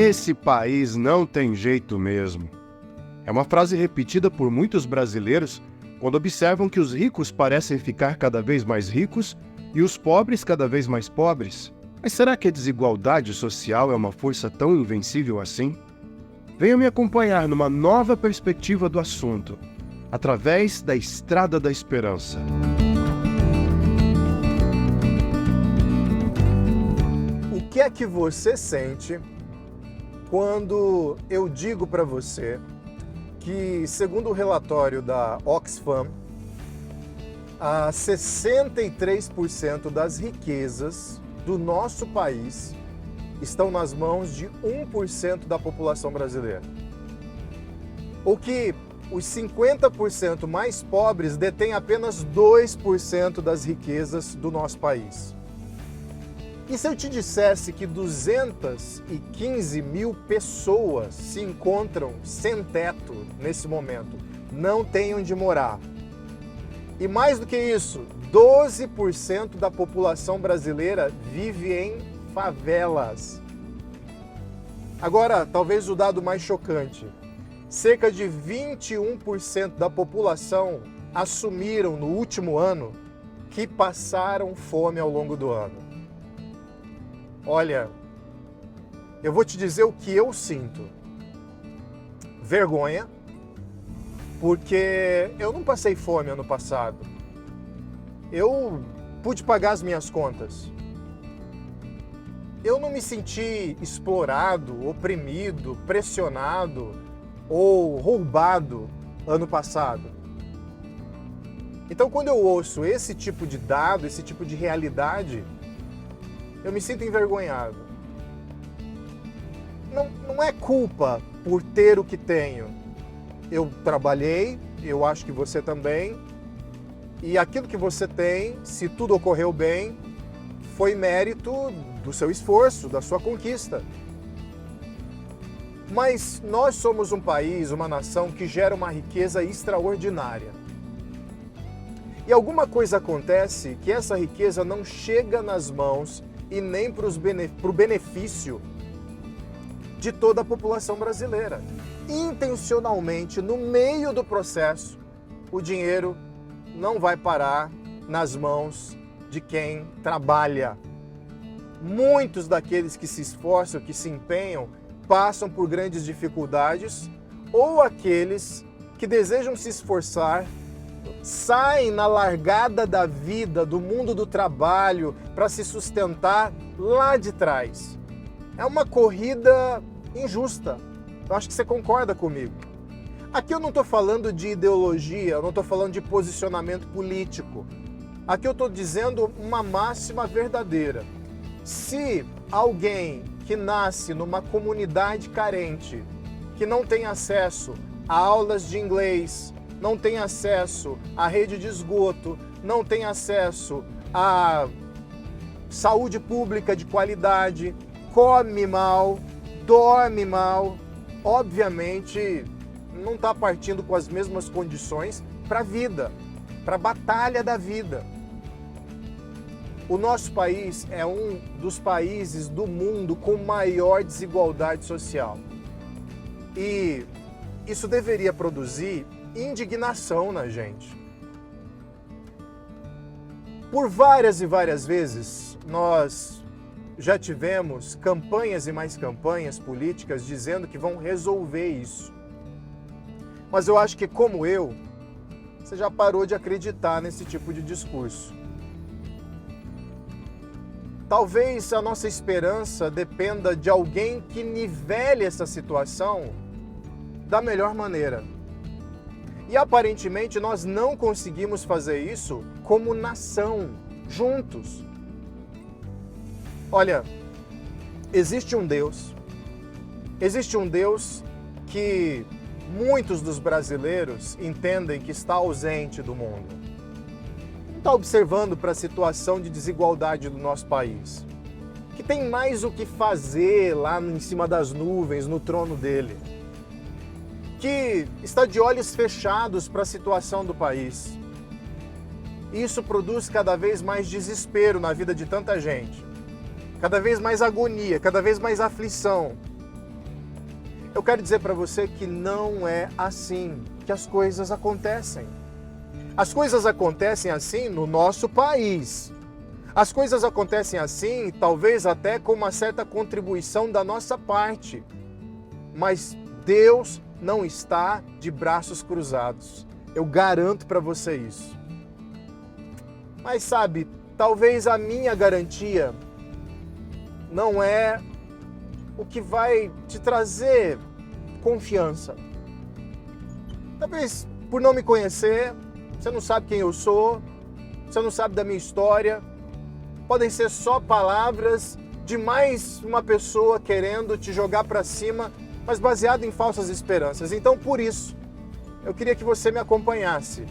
Esse país não tem jeito mesmo. É uma frase repetida por muitos brasileiros quando observam que os ricos parecem ficar cada vez mais ricos e os pobres cada vez mais pobres. Mas será que a desigualdade social é uma força tão invencível assim? Venha me acompanhar numa nova perspectiva do assunto, através da Estrada da Esperança. O que é que você sente quando eu digo para você que, segundo o relatório da Oxfam, 63% das riquezas do nosso país estão nas mãos de 1% da população brasileira? Ou que os 50% mais pobres detêm apenas 2% das riquezas do nosso país? E se eu te dissesse que 215 mil pessoas se encontram sem teto nesse momento, não têm onde morar? E mais do que isso, 12% da população brasileira vive em favelas. Agora, talvez o dado mais chocante: cerca de 21% da população assumiram no último ano que passaram fome ao longo do ano. Olha, eu vou te dizer o que eu sinto. Vergonha, porque eu não passei fome ano passado. Eu pude pagar as minhas contas. Eu não me senti explorado, oprimido, pressionado ou roubado ano passado. Então, quando eu ouço esse tipo de dado, esse tipo de realidade, eu me sinto envergonhado. Não é culpa por ter o que tenho. Eu trabalhei, eu acho que você também, e aquilo que você tem, se tudo ocorreu bem, foi mérito do seu esforço, da sua conquista. Mas nós somos um país, uma nação que gera uma riqueza extraordinária. E alguma coisa acontece que essa riqueza não chega nas mãos e nem para o benefício de toda a população brasileira. Intencionalmente, no meio do processo, o dinheiro não vai parar nas mãos de quem trabalha. Muitos daqueles que se esforçam, que se empenham, passam por grandes dificuldades, ou aqueles que desejam se esforçar saem na largada da vida, do mundo do trabalho, para se sustentar lá de trás. É uma corrida injusta. Eu acho que você concorda comigo. Aqui eu não estou falando de ideologia, eu não estou falando de posicionamento político. Aqui eu estou dizendo uma máxima verdadeira. Se alguém que nasce numa comunidade carente, que não tem acesso a aulas de inglês, não tem acesso à rede de esgoto, não tem acesso à saúde pública de qualidade, come mal, dorme mal, obviamente não está partindo com as mesmas condições para a vida, para a batalha da vida. O nosso país é um dos países do mundo com maior desigualdade social. E isso deveria produzir indignação na gente. Por várias e várias vezes, nós já tivemos campanhas e mais campanhas políticas dizendo que vão resolver isso. Mas eu acho que, como eu, você já parou de acreditar nesse tipo de discurso. Talvez a nossa esperança dependa de alguém que nivele essa situação da melhor maneira. E aparentemente nós não conseguimos fazer isso como nação, juntos. Olha, existe um Deus que muitos dos brasileiros entendem que está ausente do mundo. Não está observando para a situação de desigualdade do nosso país, que tem mais o que fazer lá em cima das nuvens, no trono dele, que está de olhos fechados para a situação do país. Isso produz cada vez mais desespero na vida de tanta gente, cada vez mais agonia, cada vez mais aflição. Eu quero dizer para você que não é assim que as coisas acontecem. As coisas acontecem assim no nosso país. As coisas acontecem assim, talvez até com uma certa contribuição da nossa parte. Mas Deus não está de braços cruzados. Eu garanto para você isso. Mas sabe, talvez a minha garantia não é o que vai te trazer confiança. Talvez por não me conhecer, você não sabe quem eu sou, você não sabe da minha história. Podem ser só palavras de mais uma pessoa querendo te jogar para cima, mas baseado em falsas esperanças. Então, por isso, eu queria que você me acompanhasse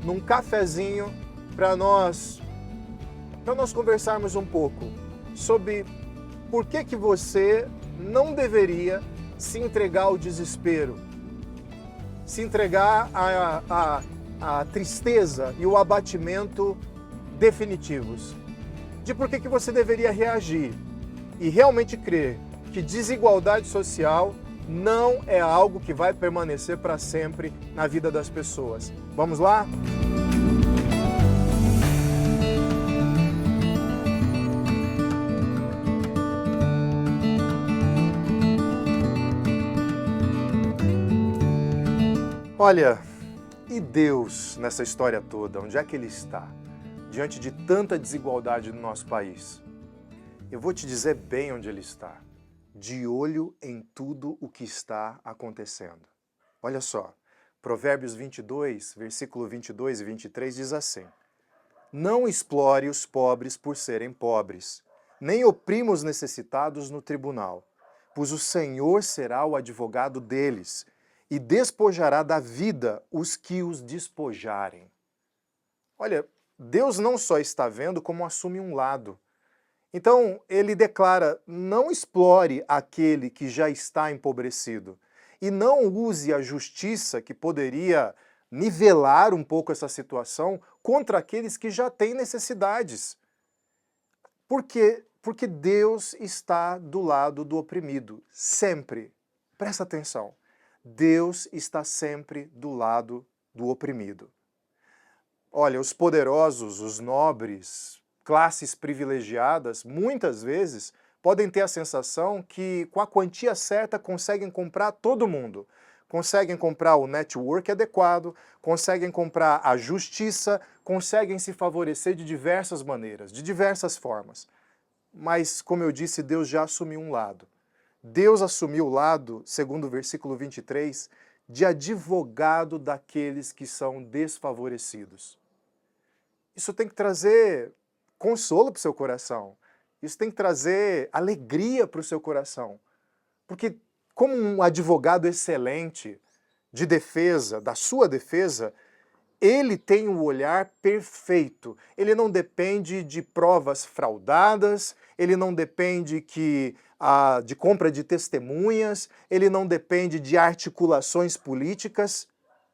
num cafezinho para nós conversarmos um pouco sobre por que você não deveria se entregar ao desespero, se entregar à tristeza e o abatimento definitivos, de por que você deveria reagir e realmente crer que desigualdade social não é algo que vai permanecer para sempre na vida das pessoas. Vamos lá? Olha, e Deus nessa história toda? Onde é que Ele está? Diante de tanta desigualdade no nosso país. Eu vou te dizer bem onde Ele está. De olho em tudo o que está acontecendo. Olha só, Provérbios 22, versículo 22 e 23 diz assim: Não explore os pobres por serem pobres, nem oprima os necessitados no tribunal, pois o Senhor será o advogado deles e despojará da vida os que os despojarem. Olha, Deus não só está vendo, como assume um lado. Então, ele declara, não explore aquele que já está empobrecido e não use a justiça que poderia nivelar um pouco essa situação contra aqueles que já têm necessidades. Por quê? Porque Deus está do lado do oprimido, sempre. Presta atenção. Deus está sempre do lado do oprimido. Olha, os poderosos, os nobres, classes privilegiadas, muitas vezes podem ter a sensação que com a quantia certa conseguem comprar todo mundo. Conseguem comprar o network adequado, conseguem comprar a justiça, conseguem se favorecer de diversas maneiras, de diversas formas. Mas, como eu disse, Deus já assumiu um lado. Deus assumiu o lado, segundo o versículo 23, de advogado daqueles que são desfavorecidos. Isso tem que trazer consolo para o seu coração. Isso tem que trazer alegria para o seu coração. Porque como um advogado excelente de defesa, da sua defesa, ele tem o olhar perfeito. Ele não depende de provas fraudadas, ele não depende de compra de testemunhas, ele não depende de articulações políticas.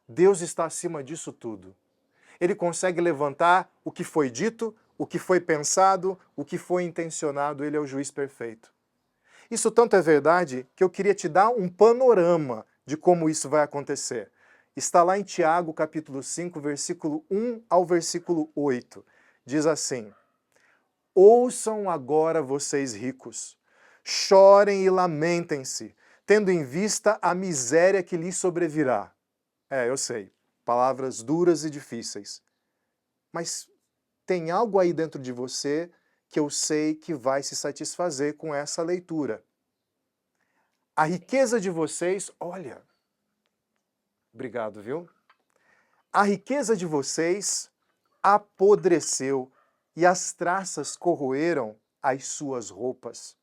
Deus está acima disso tudo. Ele consegue levantar o que foi dito, o que foi pensado, o que foi intencionado. Ele é o juiz perfeito. Isso tanto é verdade que eu queria te dar um panorama de como isso vai acontecer. Está lá em Tiago, capítulo 5, versículo 1 ao versículo 8. Diz assim: Ouçam agora vocês ricos, chorem e lamentem-se, tendo em vista a miséria que lhes sobrevirá. Eu sei, palavras duras e difíceis. Mas tem algo aí dentro de você que eu sei que vai se satisfazer com essa leitura. A riqueza de vocês, olha, obrigado, viu? A riqueza de vocês apodreceu e as traças corroeram as suas roupas.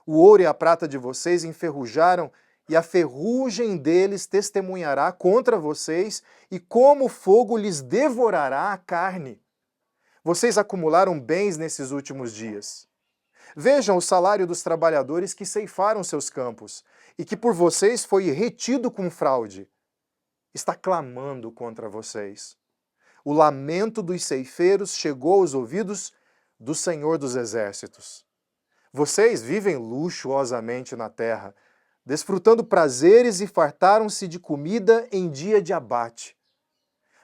O ouro e a prata de vocês enferrujaram e a ferrugem deles testemunhará contra vocês e como fogo lhes devorará a carne. Vocês acumularam bens nesses últimos dias. Vejam o salário dos trabalhadores que ceifaram seus campos e que por vocês foi retido com fraude. Está clamando contra vocês. O lamento dos ceifeiros chegou aos ouvidos do Senhor dos Exércitos. Vocês vivem luxuosamente na terra, desfrutando prazeres e fartaram-se de comida em dia de abate.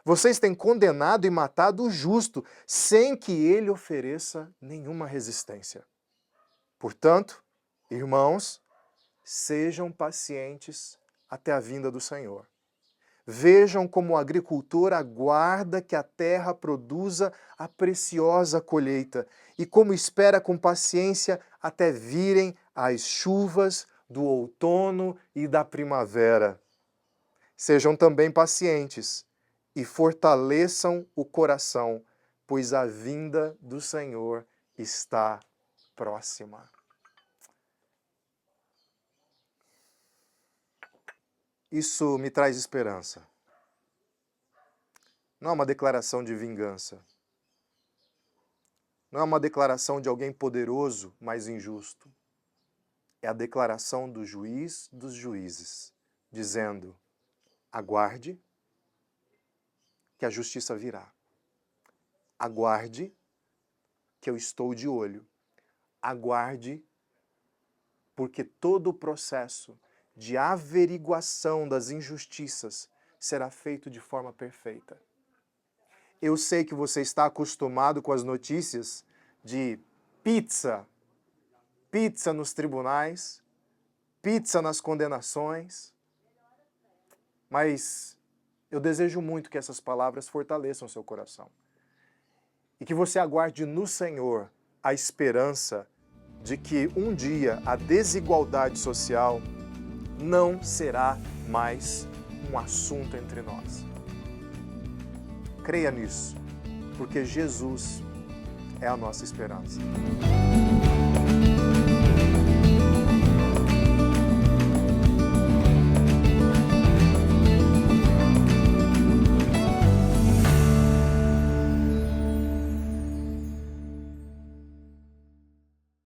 Vocês têm condenado e matado o justo, sem que ele ofereça nenhuma resistência. Portanto, irmãos, sejam pacientes até a vinda do Senhor. Vejam como o agricultor aguarda que a terra produza a preciosa colheita e como espera com paciência até virem as chuvas do outono e da primavera. Sejam também pacientes e fortaleçam o coração, pois a vinda do Senhor está próxima. Isso me traz esperança. Não é uma declaração de vingança. Não é uma declaração de alguém poderoso, mas injusto. É a declaração do juiz dos juízes, dizendo: aguarde, que a justiça virá. Aguarde, que eu estou de olho. Aguarde, porque todo o processo de averiguação das injustiças será feito de forma perfeita. Eu sei que você está acostumado com as notícias de pizza nos tribunais, pizza nas condenações, mas eu desejo muito que essas palavras fortaleçam seu coração e que você aguarde no Senhor a esperança de que um dia a desigualdade social não será mais um assunto entre nós. Creia nisso, porque Jesus é a nossa esperança.